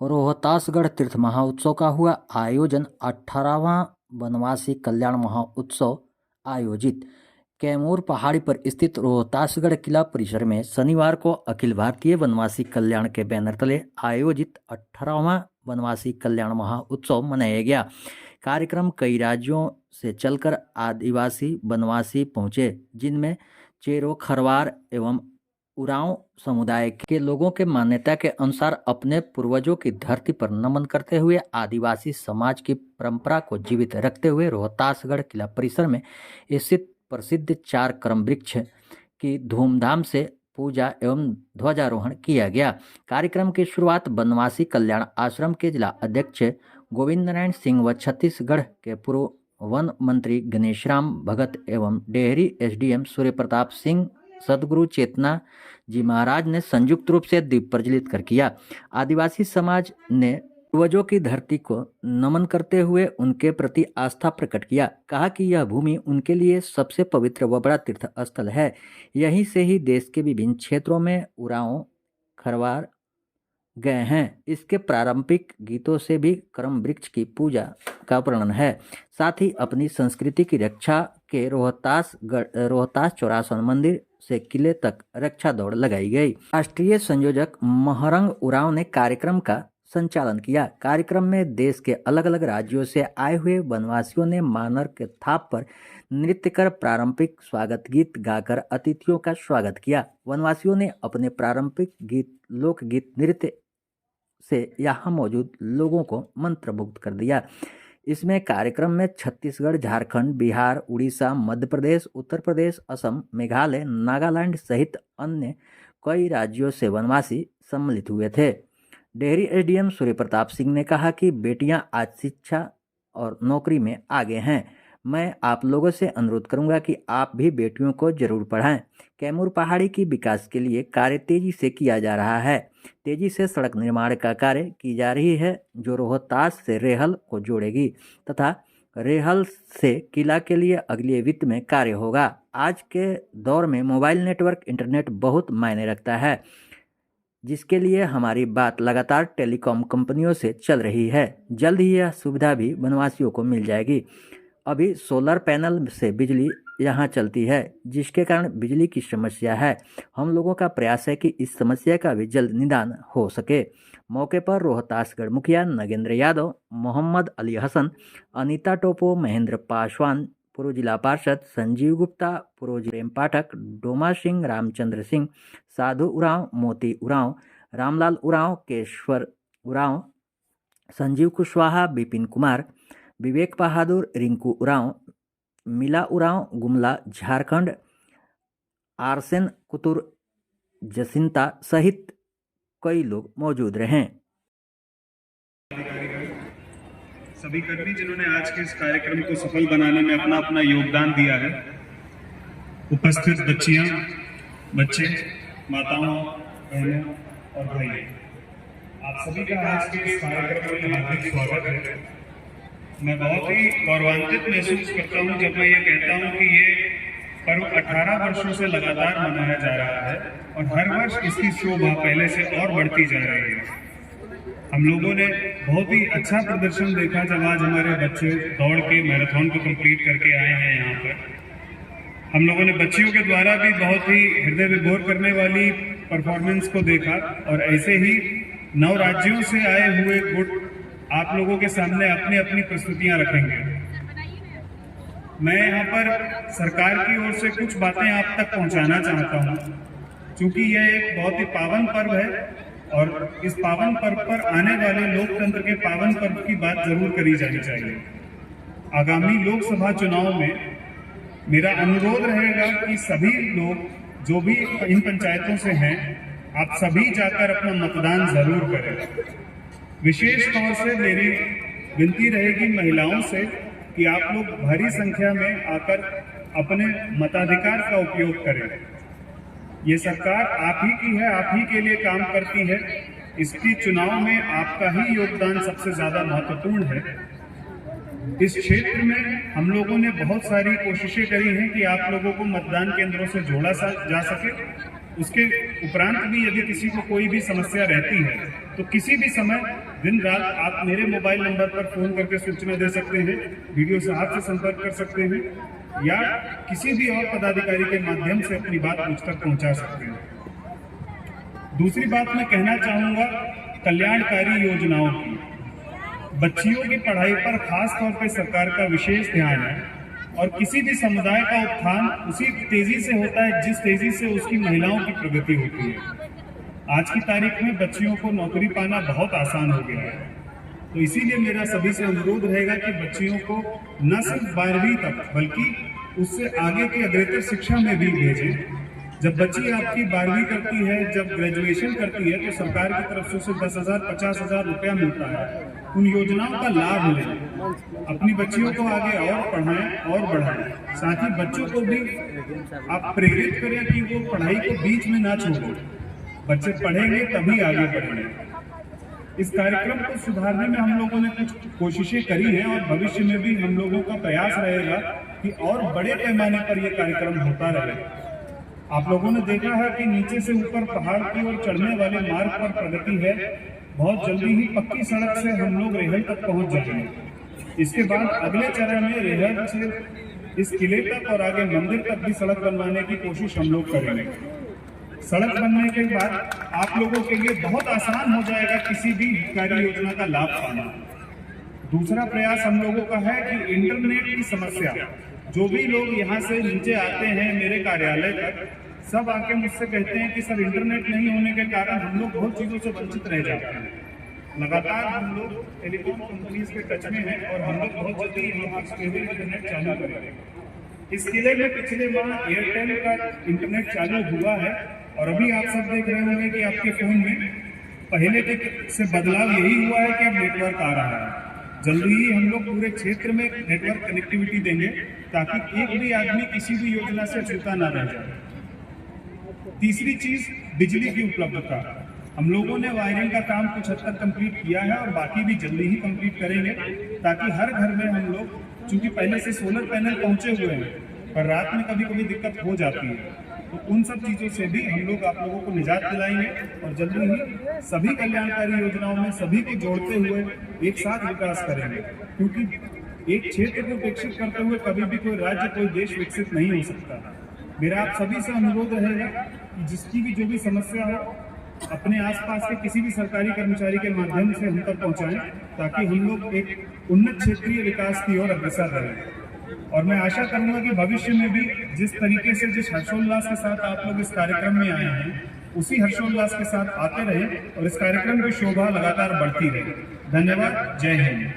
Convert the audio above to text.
रोहतासगढ़ तीर्थ महोत्सव का हुआ आयोजन। 18वां वनवासी कल्याण महोत्सव आयोजित। कैमूर पहाड़ी पर स्थित रोहतासगढ़ किला परिसर में शनिवार को अखिल भारतीय वनवासी कल्याण के बैनर तले आयोजित 18वां वनवासी कल्याण महोत्सव मनाया गया। कार्यक्रम कई राज्यों से चलकर आदिवासी वनवासी पहुंचे, जिनमें चेरो, खरवार एवं उरांव समुदाय के लोगों के मान्यता के अनुसार अपने पूर्वजों की धरती पर नमन करते हुए आदिवासी समाज की परंपरा को जीवित रखते हुए रोहतासगढ़ किला परिसर में स्थित प्रसिद्ध 4 करम वृक्ष की धूमधाम से पूजा एवं ध्वजारोहण किया गया। कार्यक्रम की शुरुआत वनवासी कल्याण आश्रम के जिला अध्यक्ष गोविंद नारायण सिंह व छत्तीसगढ़ के पूर्व वन मंत्री गणेशराम भगत एवं डेहरी एसडीएम सूर्य प्रताप सिंह सदगुरु चेतना जी महाराज ने संयुक्त रूप से दीप प्रज्वलित कर किया। आदिवासी समाज ने पूर्वजों की धरती को नमन करते हुए उनके प्रति आस्था प्रकट किया। कहा कि यह भूमि उनके लिए सबसे पवित्र व बड़ा तीर्थ स्थल है। यहीं से ही देश के विभिन्न क्षेत्रों में उरांव खरवार गए हैं। इसके पारंपरिक गीतों से भी करम वृक्ष की पूजा का वर्णन है। साथ ही अपनी संस्कृति की रक्षा के रोहतास चौरासन मंदिर से किले तक रक्षा दौड़ लगाई गई। राष्ट्रीय संयोजक महरंग उरांव ने कार्यक्रम का संचालन किया। कार्यक्रम में देश के अलग अलग राज्यों से आए हुए वनवासियों ने मानर के थाप पर नृत्य कर पारंपरिक स्वागत गीत गाकर अतिथियों का स्वागत किया। वनवासियों ने अपने पारंपरिक गीत, लोकगीत, नृत्य से यहाँ मौजूद लोगों को मंत्रमुग्ध कर दिया। इसमें कार्यक्रम में छत्तीसगढ़, झारखंड, बिहार, उड़ीसा, मध्य प्रदेश, उत्तर प्रदेश, असम, मेघालय, नागालैंड सहित अन्य कई राज्यों से वनवासी सम्मिलित हुए थे। डेहरी एसडीएम सूर्य प्रताप सिंह ने कहा कि बेटियां आज शिक्षा और नौकरी में आगे हैं। मैं आप लोगों से अनुरोध करूंगा कि आप भी बेटियों को जरूर पढ़ाएं। कैमूर पहाड़ी की विकास के लिए कार्य तेजी से किया जा रहा है। तेजी से सड़क निर्माण का कार्य की जा रही है, जो रोहतास से रेहल को जोड़ेगी तथा रेहल से किला के लिए अगले वित्त में कार्य होगा। आज के दौर में मोबाइल नेटवर्क, इंटरनेट बहुत मायने रखता है, जिसके लिए हमारी बात लगातार टेलीकॉम कंपनियों से चल रही है। जल्द ही यह सुविधा भी वनवासियों को मिल जाएगी। अभी सोलर पैनल से बिजली यहाँ चलती है, जिसके कारण बिजली की समस्या है। हम लोगों का प्रयास है कि इस समस्या का भी जल्द निदान हो सके। मौके पर रोहतासगढ़ मुखिया नगेंद्र यादव, मोहम्मद अली हसन, अनीता टोपो, महेंद्र पासवान, पूर्व जिला पार्षद संजीव गुप्ता, पूर्व प्रेम पाठक, डोमा सिंह, रामचंद्र सिंह, साधु उरांव, मोती उरांव, रामलाल उरांव, केशवर उरांव, संजीव कुशवाहा, बिपिन कुमार, विवेक बहादुर, रिंकू उरांव, मिला उरांव, गुमला झारखंड, आरसेन कुतुर, जसिंता सहित कई लोग मौजूद रहे। सभी कर्मी जिन्होंने आज के इस कार्यक्रम को सफल बनाने में अपना अपना योगदान दिया है, उपस्थित बच्चियां, बच्चे, माताओं, बहनों और भाई, आप सभी का आज के इस कार्यक्रम में हार्दिक स्वागत है। मैं बहुत ही गौरवान्वित महसूस करता हूं जब मैं ये कहता हूं कि ये पर्व 18 वर्षों से लगातार मनाया जा रहा है और हर वर्ष इसकी शोभा पहले से और बढ़ती जा रही है। हम लोगों ने बहुत ही अच्छा प्रदर्शन देखा जब आज हमारे बच्चे दौड़ के मैराथन को कंप्लीट करके आए हैं यहाँ पर। हम लोगों ने बच्चियों के द्वारा भी बहुत ही हृदय विभोर करने वाली परफॉर्मेंस को देखा और ऐसे ही 9 राज्यों से आए हुए गुट आप लोगों के सामने अपनी अपनी प्रस्तुतियां रखेंगे। मैं यहाँ पर सरकार की ओर से कुछ बातें आप तक पहुँचाना चाहता हूँ, क्योंकि यह एक बहुत ही पावन पर्व है और इस पावन पर्व पर आने वाले लोकतंत्र के पावन पर्व की बात जरूर करी जानी चाहिए। आगामी लोकसभा चुनाव में मेरा अनुरोध रहेगा कि सभी लोग जो भी इन पंचायतों से हैं, आप सभी जाकर अपना मतदान जरूर करें। विशेष तौर से मेरी विनती रहेगी महिलाओं से कि आप लोग भारी संख्या में आकर अपने मताधिकार का उपयोग करें। ये सरकार आप ही की है, आप ही के लिए काम करती है। इसकी चुनाव में आपका ही योगदान सबसे ज्यादा महत्वपूर्ण है। इस क्षेत्र में हम लोगों ने बहुत सारी कोशिशें करी हैं कि आप लोगों को मतदान केंद्रों से जोड़ा जा सके। उसके उपरांत भी यदि किसी को कोई भी समस्या रहती है तो किसी भी समय दिन रात आप मेरे मोबाइल नंबर पर फोन करके सूचना दे सकते हैं, वीडियो से हाथ से संपर्क कर सकते हैं या किसी भी और पदाधिकारी के माध्यम से अपनी बात मुझ तक पहुंचा सकते हैं। दूसरी बात मैं कहना चाहूंगा कल्याणकारी योजनाओं की। बच्चियों की पढ़ाई पर खास तौर पर सरकार का विशेष ध्यान है और किसी भी समुदाय का उत्थान उसी तेजी से होता है जिस तेजी से उसकी महिलाओं की प्रगति होती है। आज की तारीख में बच्चियों को नौकरी पाना बहुत आसान हो गया है, तो इसीलिए मेरा सभी से अनुरोध रहेगा कि बच्चियों को न सिर्फ 12वीं तक बल्कि उससे आगे की अग्रतर शिक्षा में भी भेजें। जब बच्ची आपकी 12वीं करती है, जब ग्रेजुएशन करती है, तो सरकार की तरफ से उसे 10,000 50,000 रुपया मिलता है। उन योजनाओं का लाभ लें, अपनी बच्चियों को आगे और पढ़ाएं और बढ़ाएं। साथ ही बच्चों को भी आप प्रेरित करें कि वो पढ़ाई को बीच में ना छोड़ें। बच्चे पढ़ेंगे तभी आगे बढ़ेंगे। इस कार्यक्रम को सुधारने में हम लोगों ने कुछ कोशिशें करी हैं और भविष्य में भी हम लोगों का प्रयास रहेगा कि और बड़े पैमाने पर यह कार्यक्रम होता रहे। आप लोगों ने देखा है कि नीचे से ऊपर पहाड़ की ओर चढ़ने वाले मार्ग पर प्रगति है। बहुत जल्दी ही पक्की सड़क से हम लोग रेहल तक पहुंच जाएंगे। इसके बाद अगले चरण में रेहल से इस किले तक और आगे मंदिर तक भी सड़क बनवाने की कोशिश हम लोग करेंगे। सड़क बनने के बाद आप लोगों के लिए बहुत आसान हो जाएगा किसी भी हितकारी योजना का लाभ पाना। दूसरा प्रयास हम लोगों का है कि इंटरनेट की समस्या, जो भी लोग यहाँ से नीचे आते हैं मेरे कार्यालय तक, सब आके मुझसे कहते हैं कि सर इंटरनेट नहीं होने के कारण हम लोग बहुत चीज़ों से वंचित रह जाते हैं। लगातार हम लोग टेलीकॉम कंपनीज के टच में हैं और हम लोग बहुत जल्दी यहाँ पर स्टेबल इंटरनेट चालू करेंगे। इस किले में पिछले माह एयरटेल का इंटरनेट चालू हुआ है और अभी आप सब देख रहे होंगे कि आपके फोन में पहले के से बदलाव यही हुआ है कि अब नेटवर्क आ रहा है। जल्दी ही हम लोग पूरे क्षेत्र में नेटवर्क कनेक्टिविटी देंगे ताकि एक भी आदमी किसी भी योजना से छूटा ना रह जाए। तीसरी चीज बिजली की उपलब्धता। हम लोगों ने वायरिंग का काम कुछ हद तक कंप्लीट किया है और बाकी भी जल्दी ही कंप्लीट करेंगे ताकि हर घर में हम लोग, चूंकि पहले से सोलर पैनल पहुंचे हुए हैं पर रात में कभी कभी दिक्कत हो जाती है, तो उन सब चीज़ों से भी हम लोग आप लोगों को निजात दिलाएंगे और जल्दी ही सभी कल्याणकारी योजनाओं में सभी को जोड़ते हुए एक साथ विकास करेंगे। क्योंकि एक क्षेत्र को विकसित करते हुए कभी भी कोई राज्य, कोई देश विकसित नहीं हो सकता। मेरा आप सभी से अनुरोध रहेगा कि जिसकी भी जो भी समस्या हो अपने आसपास के किसी भी सरकारी कर्मचारी के माध्यम से हम तक पहुँचाएँ ताकि हम लोग एक उन्नत क्षेत्रीय विकास की ओर अग्रसर रहें। और मैं आशा करूंगा कि भविष्य में भी जिस तरीके से, जिस हर्षोल्लास के साथ आप लोग इस कार्यक्रम में आए हैं, उसी हर्षोल्लास के साथ आते रहें और इस कार्यक्रम की शोभा लगातार बढ़ती रहे। धन्यवाद। जय हिंद।